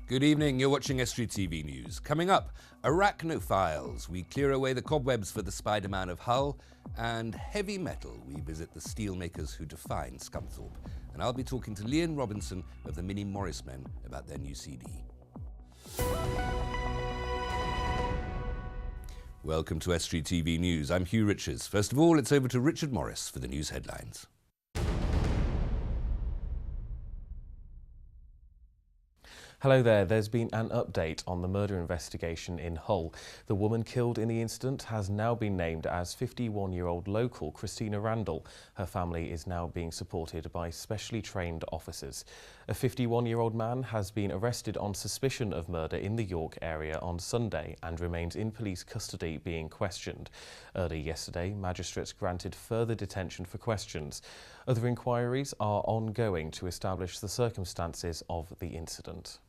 Good evening, you're watching Estuary TV News. Coming up, Arachnophiles, we clear away the cobwebs for the Spider-Man of Hull, and heavy metal, we visit the steelmakers who define Scunthorpe. And I'll be talking to Liam Robinson of the Mini Morris Men about their new CD. Welcome to Estuary TV News. I'm Hugh Richards. First of all, it's over to Richard Morris for the news headlines. Hello there. There's been an update on the murder investigation in Hull. The woman killed in the incident has now been named as 51-year-old local Christina Randall. Her family is now being supported by specially trained officers. A 51-year-old man has been arrested on suspicion of murder in the York area on Sunday and remains in police custody being questioned. Early yesterday, magistrates granted further detention for questions. Other inquiries are ongoing to establish the circumstances of the incident.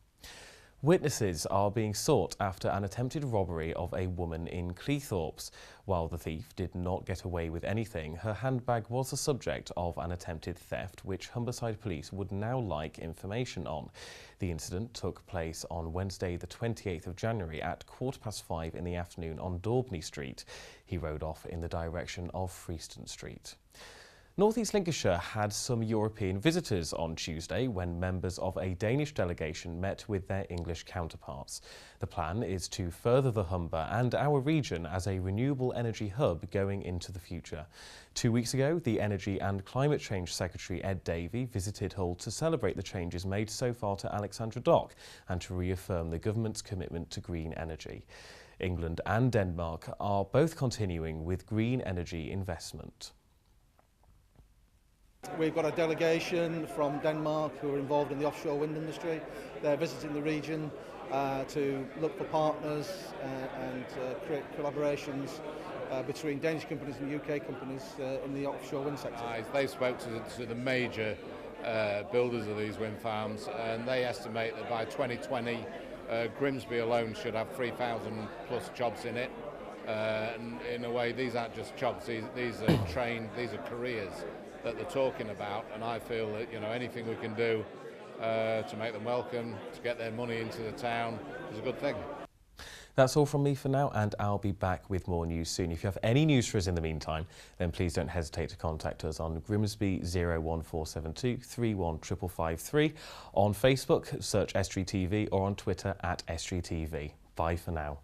Witnesses are being sought after an attempted robbery of a woman in Cleethorpes. While the thief did not get away with anything, her handbag was the subject of an attempted theft, which Humberside Police would now like information on. The incident took place on Wednesday the 28th of January at 5:15 in the afternoon on Daubney Street. He rode off in the direction of Freeston Street. North East Lincolnshire had some European visitors on Tuesday when members of a Danish delegation met with their English counterparts. The plan is to further the Humber and our region as a renewable energy hub going into the future. 2 weeks ago, the Energy and Climate Change Secretary Ed Davey visited Hull to celebrate the changes made so far to Alexandra Dock and to reaffirm the government's commitment to green energy. England and Denmark are both continuing with green energy investment. We've got a delegation from Denmark who are involved in the offshore wind industry. They're visiting the region to look for partners and create collaborations between Danish companies and UK companies in the offshore wind sector. They spoke to the major builders of these wind farms, and they estimate that by 2020 Grimsby alone should have 3,000 plus jobs in it. And in a way, these aren't just jobs, these are these are careers that they're talking about, and I feel that anything we can do to make them welcome, to get their money into the town is a good thing. That's all from me for now, and I'll be back with more news soon. If you have any news for us in the meantime, then please don't hesitate to contact us on Grimsby 01472 31553, on Facebook, search Estuary TV, or on Twitter at Estuary TV. Bye for now.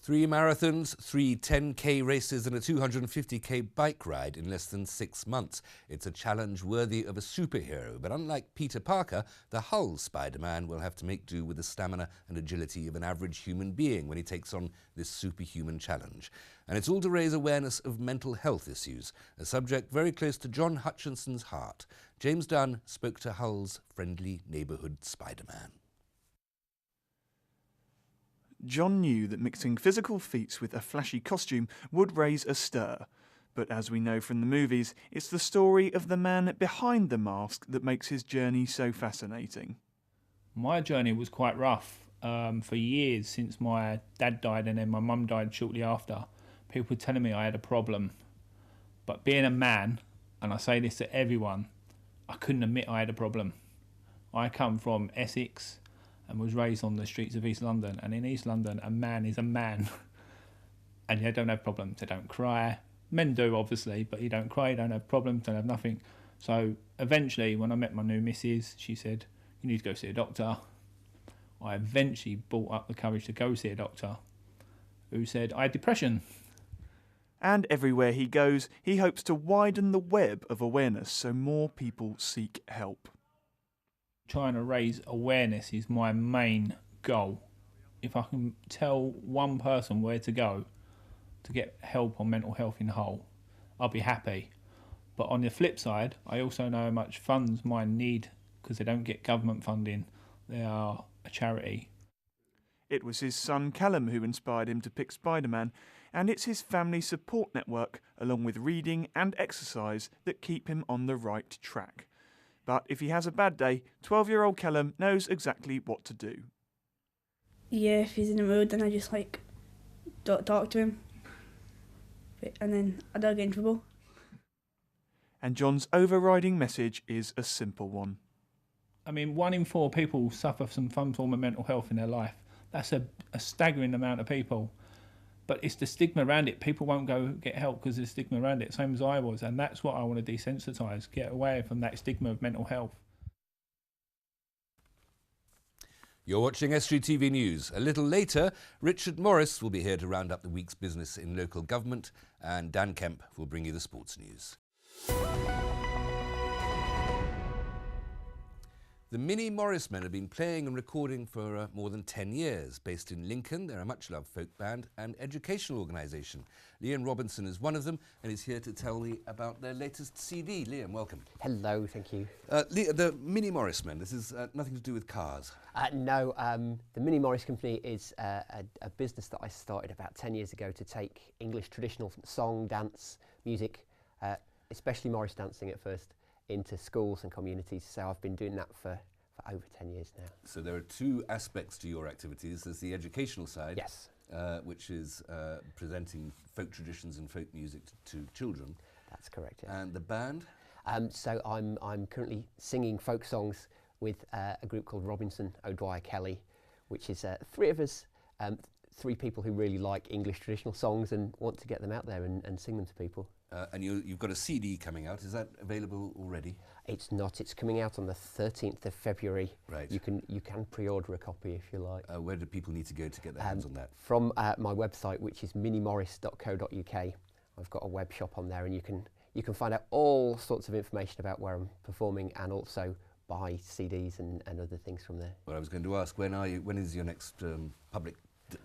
3 marathons, 3 10K races and a 250K bike ride in less than 6 months. It's a challenge worthy of a superhero, but unlike Peter Parker, the Hull Spider-Man will have to make do with the stamina and agility of an average human being when he takes on this superhuman challenge. And it's all to raise awareness of mental health issues, a subject very close to John Hutchinson's heart. James Dunn spoke to Hull's friendly neighbourhood Spider-Man. John knew that mixing physical feats with a flashy costume would raise a stir. But as we know from the movies, it's the story of the man behind the mask that makes his journey so fascinating. My journey was quite rough. For years, since my dad died and then my mum died shortly after, people were telling me I had a problem. But being a man, and I say this to everyone, I couldn't admit I had a problem. I come from Essex and was raised on the streets of East London, and in East London a man is a man and they don't have problems. They don't cry. Men do, obviously, but you don't cry, you don't have problems, don't have nothing. So eventually, when I met my new missus, she said, you need to go see a doctor. I eventually brought up the courage to go see a doctor, who said I had depression. And everywhere he goes, he hopes to widen the web of awareness so more people seek help. Trying to raise awareness is my main goal. If I can tell one person where to go to get help on mental health in Hull, I'll be happy. But on the flip side, I also know how much funds mine need because they don't get government funding. They are a charity. It was his son Callum who inspired him to pick Spider-Man, and it's his family support network, along with reading and exercise, that keep him on the right track. But if he has a bad day, 12-year-old Callum knows exactly what to do. Yeah, if he's in the mood, then I just talk to him. And then I don't get in trouble. And John's overriding message is a simple one. I mean, 1 in 4 people suffer from some form of mental health in their life. That's a staggering amount of people. But it's the stigma around it. People won't go get help because there's stigma around it, same as I was. And that's what I want to desensitise, get away from that stigma of mental health. You're watching Estuary TV News. A little later, Richard Morris will be here to round up the week's business in local government, and Dan Kemp will bring you the sports news. The Mini Morris Men have been playing and recording for more than 10 years. Based in Lincoln, they're a much-loved folk band and educational organisation. Liam Robinson is one of them and is here to tell me about their latest CD. Liam, welcome. Hello, thank you. The Mini Morris Men, this is nothing to do with cars. No, the Mini Morris Company is a business that I started about 10 years ago to take English traditional song, dance, music, especially Morris dancing at first, into schools and communities. So I've been doing that for over 10 years now. So there are two aspects to your activities. There's the educational side, Yes. which is presenting folk traditions and folk music to children. That's correct, yes. And the band? So I'm currently singing folk songs with a group called Robinson O'Dwyer Kelly, which is 3 of us, 3 people who really like English traditional songs and want to get them out there and sing them to people. And you've got a CD coming out. Is that available already? It's not. It's coming out on the 13th of February. Right. You can pre-order a copy if you like. Where do people need to go to get their hands on that? From my website, which is minimorris.co.uk. I've got a web shop on there, and you can find out all sorts of information about where I'm performing, and also buy CDs and other things from there. Well, I was going to ask, when is your next public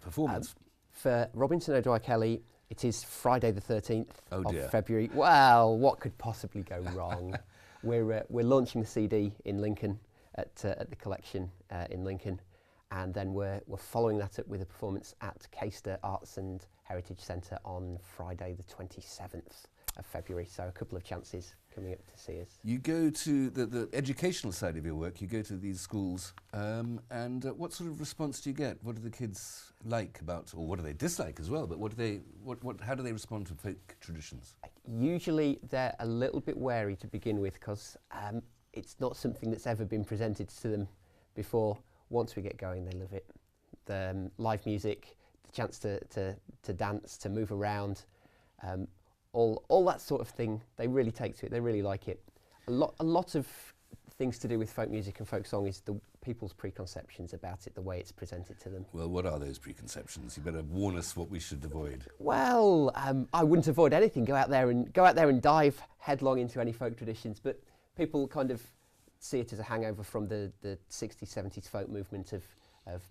performance? For Robinson O'Dwyer Kelly, it is Friday the 13th Oh dear. of February. Well, what could possibly go wrong? We're launching the CD in Lincoln at the collection in Lincoln, and then we're following that up with a performance at Caister Arts and Heritage Centre on Friday the 27th of February. So a couple of chances coming up to see us. You go to the educational side of your work. You go to these schools, and what sort of response do you get? What do the kids like about, or what do they dislike as well? But how do they respond to folk traditions? Usually they're a little bit wary to begin with, because it's not something that's ever been presented to them before. Once we get going, they love it. The live music, the chance to dance, to move around, all that sort of thing, they really take to it. They really like it. A lot of things to do with folk music and folk song is the people's preconceptions about it, the way it's presented to them. Well, what are those preconceptions? You better warn us what we should avoid. Well, I wouldn't avoid anything. Go out there and dive headlong into any folk traditions. But people kind of see it as a hangover from the 60s, 70s folk movement of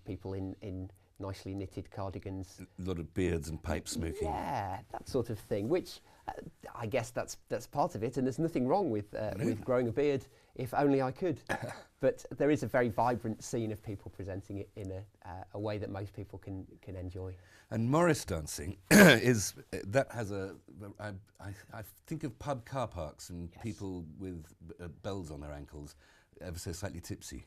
people in nicely knitted cardigans. A lot of beards and pipe smoking. Yeah, that sort of thing, which I guess that's part of it, and there's nothing wrong with growing a beard, if only I could. But there is a very vibrant scene of people presenting it in a way that most people can enjoy. And Morris dancing I think of pub car parks and Yes. people with bells on their ankles, ever so slightly tipsy.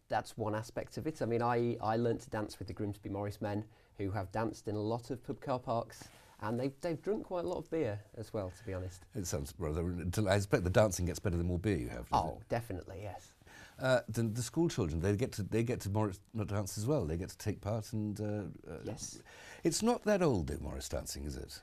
That's one aspect of it. I mean, I learnt to dance with the Grimsby Morris Men, who have danced in a lot of pub car parks, and they've drunk quite a lot of beer as well, to be honest. It sounds rather. I expect the dancing gets better the more beer you have. Oh, definitely, yes. The school children, they get to Morris dance as well. They get to take part, and Yes. It's not that old, though, Morris dancing, is it?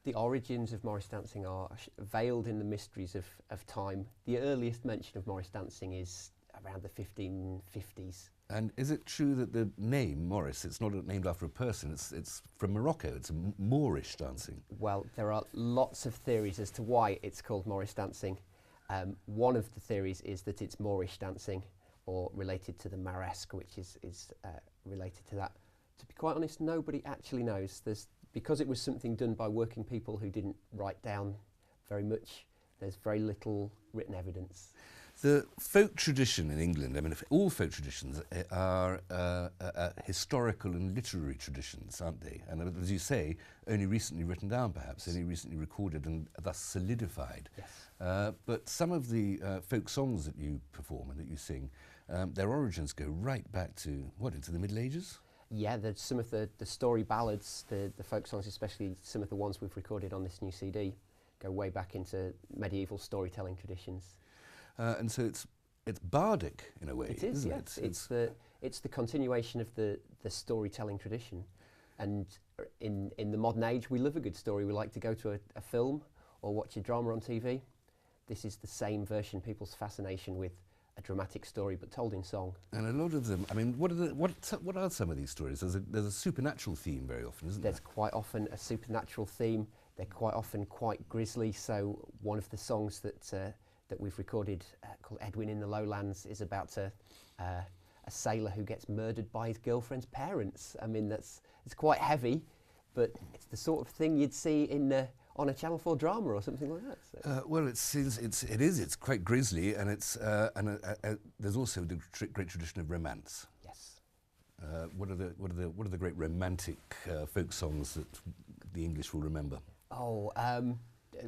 The origins of Morris dancing are veiled in the mysteries of time. The earliest mention of Morris dancing is around the 1550s. And is it true that the name Morris, it's not named after a person, it's from Morocco, it's a Moorish dancing? Well, there are lots of theories as to why it's called Morris dancing. One of the theories is that it's Moorish dancing, or related to the Maresque, which is related to that. To be quite honest, nobody actually knows. Because it was something done by working people who didn't write down very much, there's very little written evidence. The folk tradition in England, I mean, all folk traditions are historical and literary traditions, aren't they? And as you say, only recently written down, perhaps, only recently recorded and thus solidified. Yes. But some of the folk songs that you perform and that you sing, their origins go right back to, into the Middle Ages? Yeah, some of the story ballads, the folk songs, especially some of the ones we've recorded on this new CD, go way back into medieval storytelling traditions. And so it's bardic in a way, It is, isn't yes. it? It's the continuation of the storytelling tradition. And in the modern age, we love a good story. We like to go to a film or watch a drama on TV. This is the same version, people's fascination with a dramatic story but told in song. And a lot of them, I mean, what are some of these stories? There's a supernatural theme very often, isn't there? There's quite often a supernatural theme. They're quite often quite grisly. So one of the songs that we've recorded called Edwin in the Lowlands is about a sailor who gets murdered by his girlfriend's parents. I mean, it's quite heavy, but it's the sort of thing you'd see on a Channel 4 drama or something like that. So. Well, it's quite grisly, and there's also the great tradition of romance. Yes. What are the great romantic folk songs that the English will remember? Oh,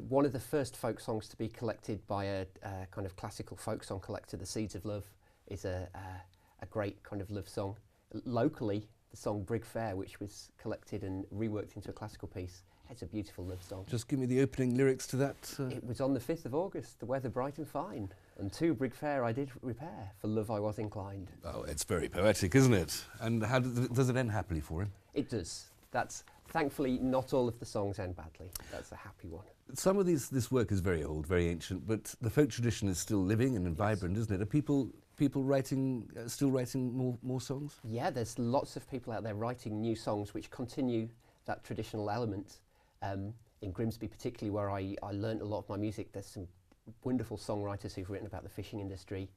one of the first folk songs to be collected by a kind of classical folk song collector, The Seeds of Love, is a great kind of love song. Locally, the song Brig Fair, which was collected and reworked into a classical piece, it's a beautiful love song. Just give me the opening lyrics to that. It was on the 5th of August, the weather bright and fine, and to Brig Fair I did repair, for love I was inclined. Oh, it's very poetic, isn't it? And how does it end happily for him? It does. That's thankfully not all of the songs end badly. That's a happy one. Some of this work is very old, very ancient, but the folk tradition is still living and vibrant, isn't it? Are people still writing more songs? Yeah, there's lots of people out there writing new songs which continue that traditional element. In Grimsby particularly, where I learnt a lot of my music, there's some wonderful songwriters who've written about the fishing industry,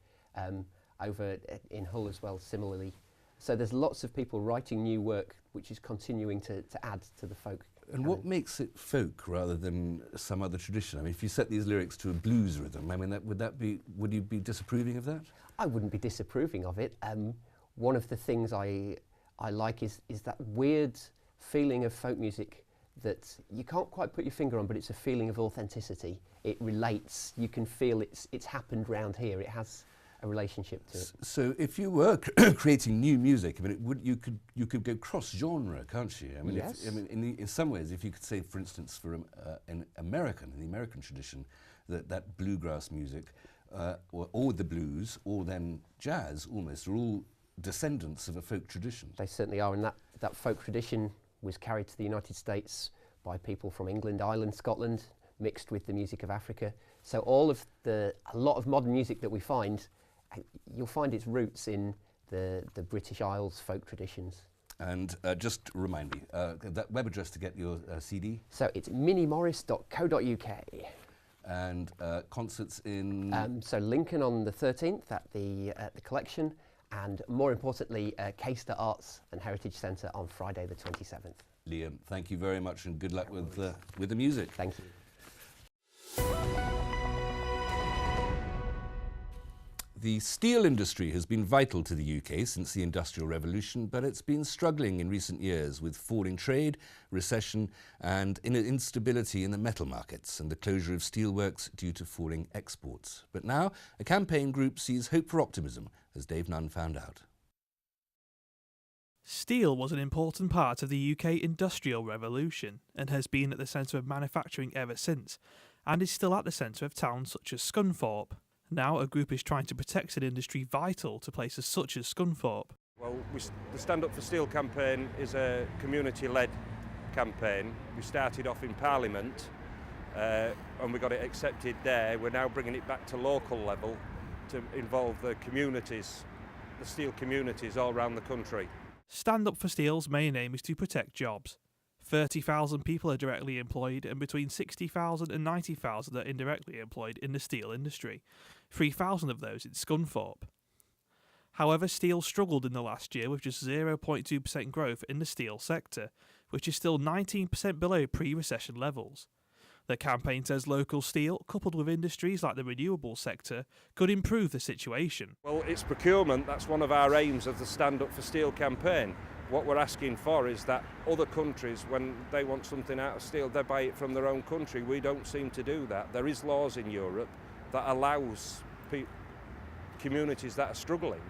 over in Hull as well, similarly. So there's lots of people writing new work which is continuing to add to the folk. And what makes it folk rather than some other tradition? I mean, if you set these lyrics to a blues rhythm, I mean, would you be disapproving of that? I wouldn't be disapproving of it. One of the things I like is that weird feeling of folk music that you can't quite put your finger on, but it's a feeling of authenticity. It relates. You can feel it's happened round here. It has a relationship to it. So if you were creating new music, I mean, you could go cross-genre, can't you? I mean, yes. In some ways, if you could say, for instance, in the American tradition, that bluegrass music, or the blues, or then jazz, almost, are all descendants of a folk tradition. They certainly are, and that folk tradition was carried to the United States by people from England, Ireland, Scotland, mixed with the music of Africa. So a lot of modern music that we find, you'll find its roots in the British Isles folk traditions. And just remind me, that web address to get your CD? So it's minimorris.co.uk. And concerts in? So Lincoln on the 13th at the Collection, and more importantly, Caister Arts and Heritage Centre on Friday the 27th. Liam, thank you very much and good luck with the music. Thank you. The steel industry has been vital to the UK since the Industrial Revolution, but it's been struggling in recent years with falling trade, recession and instability in the metal markets and the closure of steelworks due to falling exports. But now, a campaign group sees hope for optimism, as Dave Nunn found out. Steel was an important part of the UK Industrial Revolution and has been at the centre of manufacturing ever since, and is still at the centre of towns such as Scunthorpe. Now a group is trying to protect an industry vital to places such as Scunthorpe. Well, the Stand Up for Steel campaign is a community-led campaign. We started off in Parliament and we got it accepted there. We're now bringing it back to local level to involve the communities, the steel communities all around the country. Stand Up for Steel's main aim is to protect jobs. 30,000 people are directly employed and between 60,000 and 90,000 are indirectly employed in the steel industry, 3,000 of those in Scunthorpe. However, steel struggled in the last year with just 0.2% growth in the steel sector, which is still 19% below pre-recession levels. The campaign says local steel, coupled with industries like the renewable sector, could improve the situation. Well, it's procurement. That's one of our aims of the Stand Up for Steel campaign. What we're asking for is that other countries, when they want something out of steel, they buy it from their own country. We don't seem to do that. There is laws in Europe that allows communities that are struggling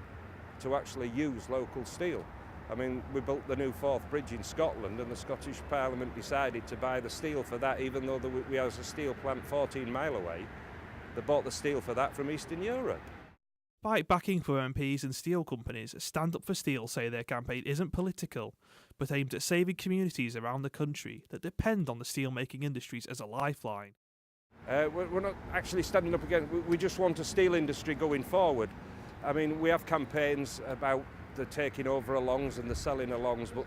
to actually use local steel. I mean, we built the new Forth Bridge in Scotland and the Scottish Parliament decided to buy the steel for that, even though we have a steel plant 14 mile away. They bought the steel for that from Eastern Europe. Despite backing for MPs and steel companies, Stand Up for Steel say their campaign isn't political, but aimed at saving communities around the country that depend on the steelmaking industries as a lifeline. We're not actually standing up against, we just want a steel industry going forward. I mean, we have campaigns about the taking over alongs and the selling alongs, but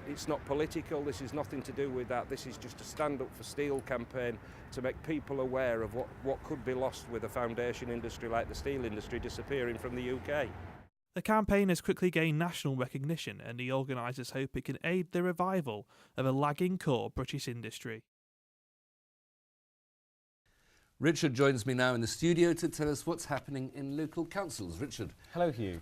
it's not political, this is nothing to do with that. This is just a Stand Up for Steel campaign to make people aware of what could be lost with a foundation industry like the steel industry disappearing from the UK. The campaign has quickly gained national recognition, and the organisers hope it can aid the revival of a lagging core British industry. Richard joins me now in the studio to tell us what's happening in local councils. Richard. Hello, Hugh.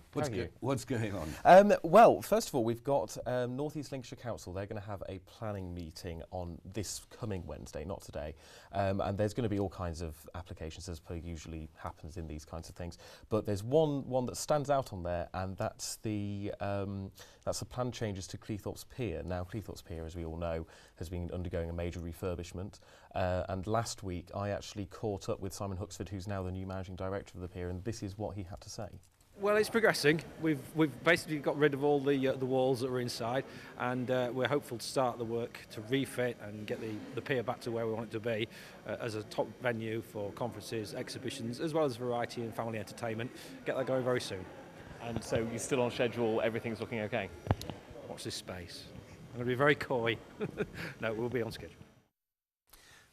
What's going on? Well, first of all, we've got North East Lincolnshire Council. They're going to have a planning meeting on this coming Wednesday, not today. And there's going to be all kinds of applications, as per usually happens in these kinds of things. But there's one that stands out on there, and that's the planned changes to Cleethorpes Pier. Now, Cleethorpes Pier, as we all know, has been undergoing a major refurbishment. And last week, I actually caught up with Simon Huxford, who's now the new managing director of the pier, and this is what he had to say. Well, it's progressing. We've basically got rid of all the walls that were inside, and we're hopeful to start the work to refit and get the pier back to where we want it to be as a top venue for conferences, exhibitions, as well as variety and family entertainment. Get that going very soon. And so you're still on schedule, everything's looking okay? Watch this space. I'm going to be very coy. No, we'll be on schedule.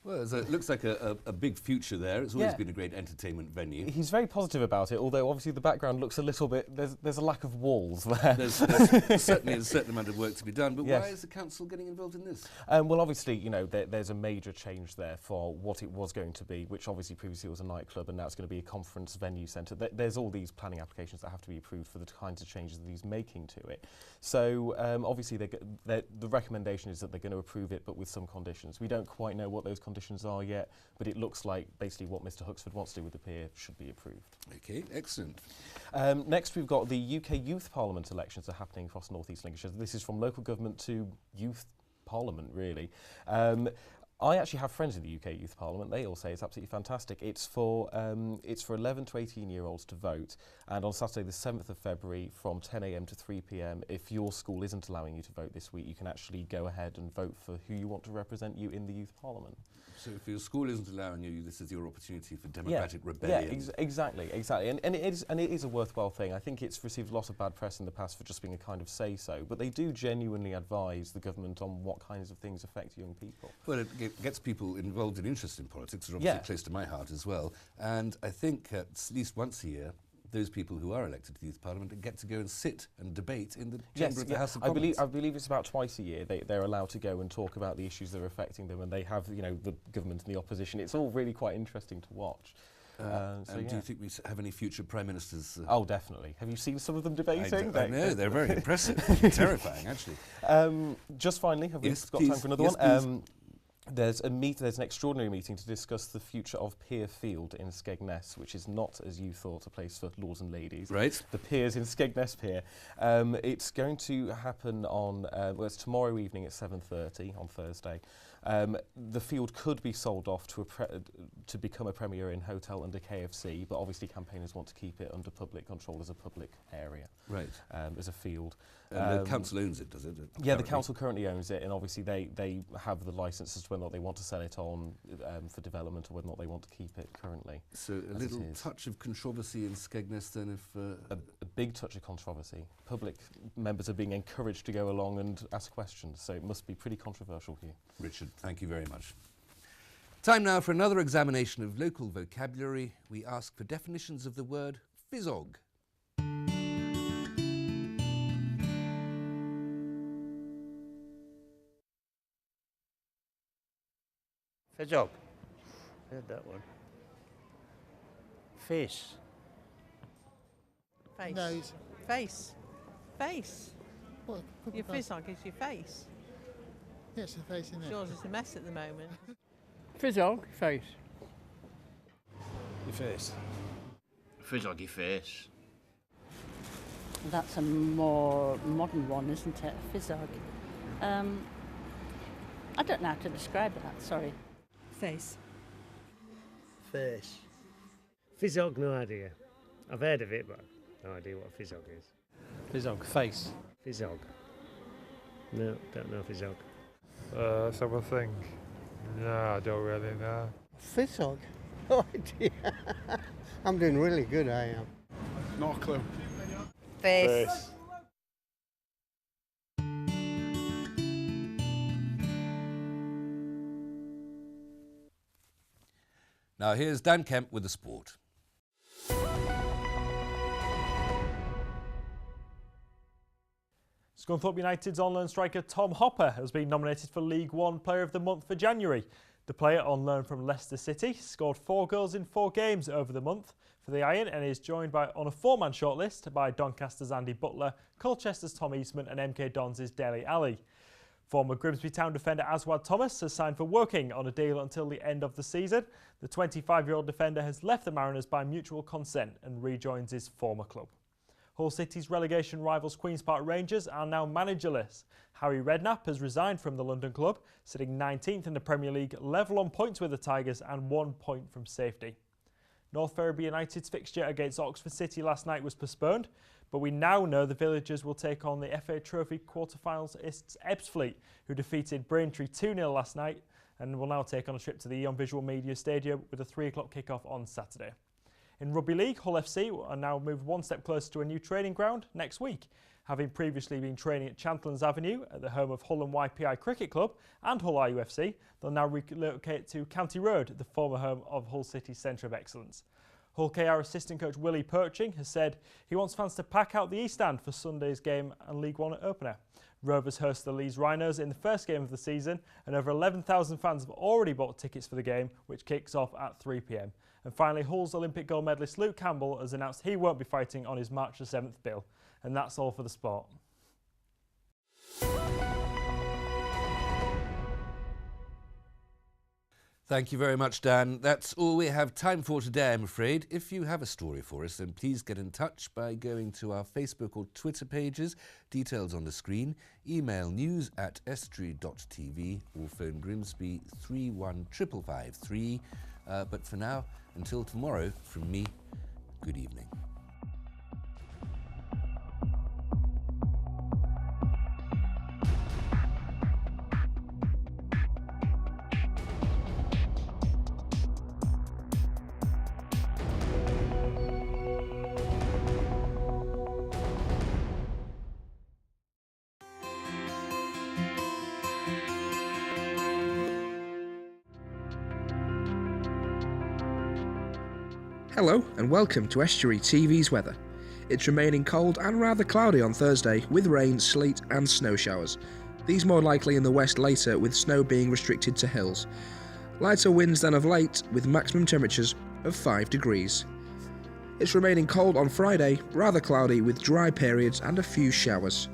Well, it looks like a big future there. It's always been a great entertainment venue. He's very positive about it, although obviously the background looks a little bit... There's a lack of walls there. There's certainly a certain amount of work to be done, but why is the council getting involved in this? Well, obviously, you know, there's a major change there for what it was going to be, which obviously previously was a nightclub, and now it's going to be a conference venue centre. There's all these planning applications that have to be approved for the kinds of changes that he's making to it. So, obviously, the recommendation is that they're going to approve it, but with some conditions. We don't quite know what those conditions are yet, but it looks like basically what Mr Huxford wants to do with the pier should be approved. Okay, excellent. Next we've got the UK Youth Parliament elections are happening across North East Lincolnshire. This is from local government to youth parliament, really. I actually have friends in the UK Youth Parliament. They all say it's absolutely fantastic. It's for 11 to 18-year-olds to vote, and on Saturday the 7th of February from 10 a.m. to 3 p.m, if your school isn't allowing you to vote this week, you can actually go ahead and vote for who you want to represent you in the Youth Parliament. So if your school isn't allowing you, this is your opportunity for democratic rebellion. Yeah, exactly. And it is a worthwhile thing. I think it's received a lot of bad press in the past for just being a kind of say-so, but they do genuinely advise the government on what kinds of things affect young people. Well, it gets people involved in interest in politics, which are obviously close to my heart as well. And I think at least once a year, those people who are elected to the Youth Parliament get to go and sit and debate in the chamber of the House of Commons. I believe it's about twice a year they're allowed to go and talk about the issues that are affecting them, and they have, you know, the government and the opposition. It's all really quite interesting to watch. Do you think we have any future Prime Ministers? Oh, definitely. Have you seen some of them debating? I know, they're very impressive. Terrifying, actually. Just finally, have we got time for another one? There's an extraordinary meeting to discuss the future of Pier Field in Skegness, which is not, as you thought, a place for lords and ladies. Right. The pier's in Skegness Pier. It's going to happen on, it's tomorrow evening at 7:30 on Thursday. The field could be sold off to become a Premier Inn hotel under KFC, but obviously campaigners want to keep it under public control as a public area. Right. As a field. And the council owns it, does it? Yeah, the council currently owns it, and obviously they have the licence as to whether or not they want to sell it on for development or whether or not they want to keep it currently. So a little touch of controversy in Skegness then, if... A big touch of controversy. Public members are being encouraged to go along and ask questions, so it must be pretty controversial here. Richard, thank you very much. Time now for another examination of local vocabulary. We ask for definitions of the word fizzog. Fizzog. Heard that one. Face. Face. Nose. Face. Face. What? Your fizzog is your face. Yeah, it's the face, isn't it? Yours is a mess at the moment. Fizzog, face. Your face. Fizzog your face. That's a more modern one, isn't it? A Fizzog. I don't know how to describe that, sorry. Face. Face. Fizzog, no idea. I've heard of it, but no idea what a Fizzog is. Fizzog, face. Fizzog. No, don't know Fizzog. Let's have a think. No, I don't really know. Fizzog? No idea. I'm doing really good, I am. Not a clue. Face. Now here's Dan Kemp with the sport. Scunthorpe United's on-loan striker Tom Hopper has been nominated for League One Player of the Month for January. The player on loan from Leicester City scored 4 goals in 4 games over the month for the Iron and is joined on a 4-man shortlist by Doncaster's Andy Butler, Colchester's Tom Eastman and MK Dons' Dele Alli. Former Grimsby Town defender Aswad Thomas has signed for Woking on a deal until the end of the season. The 25-year-old defender has left the Mariners by mutual consent and rejoins his former club. Hull City's relegation rivals Queen's Park Rangers are now managerless. Harry Redknapp has resigned from the London club, sitting 19th in the Premier League, level on points with the Tigers and 1 point from safety. North Ferriby United's fixture against Oxford City last night was postponed, but we now know the Villagers will take on the FA Trophy quarter-finalists Ebbsfleet, who defeated Braintree 2-0 last night and will now take on a trip to the Eon Visual Media Stadium with a 3 o'clock kick-off on Saturday. In Rugby League, Hull FC are now moved one step closer to a new training ground next week. Having previously been training at Chantlands Avenue at the home of Hull and YPI Cricket Club and Hull RUFC, they'll now relocate to County Road, the former home of Hull City's Centre of Excellence. Hull KR assistant coach Willie Perching has said he wants fans to pack out the East Stand for Sunday's game and League One opener. Rovers host the Leeds Rhinos in the first game of the season and over 11,000 fans have already bought tickets for the game, which kicks off at 3 p.m. And finally, Hull's Olympic gold medalist Luke Campbell has announced he won't be fighting on his March the 7th bill. And that's all for the sport. Thank you very much, Dan. That's all we have time for today, I'm afraid. If you have a story for us, then please get in touch by going to our Facebook or Twitter pages, details on the screen, email news@estuary.tv or phone Grimsby 31553. But for now, until tomorrow, from me, good evening. Hello and welcome to Estuary TV's weather. It's remaining cold and rather cloudy on Thursday with rain, sleet and snow showers. These more likely in the west later with snow being restricted to hills. Lighter winds than of late with maximum temperatures of 5 degrees. It's remaining cold on Friday, rather cloudy with dry periods and a few showers.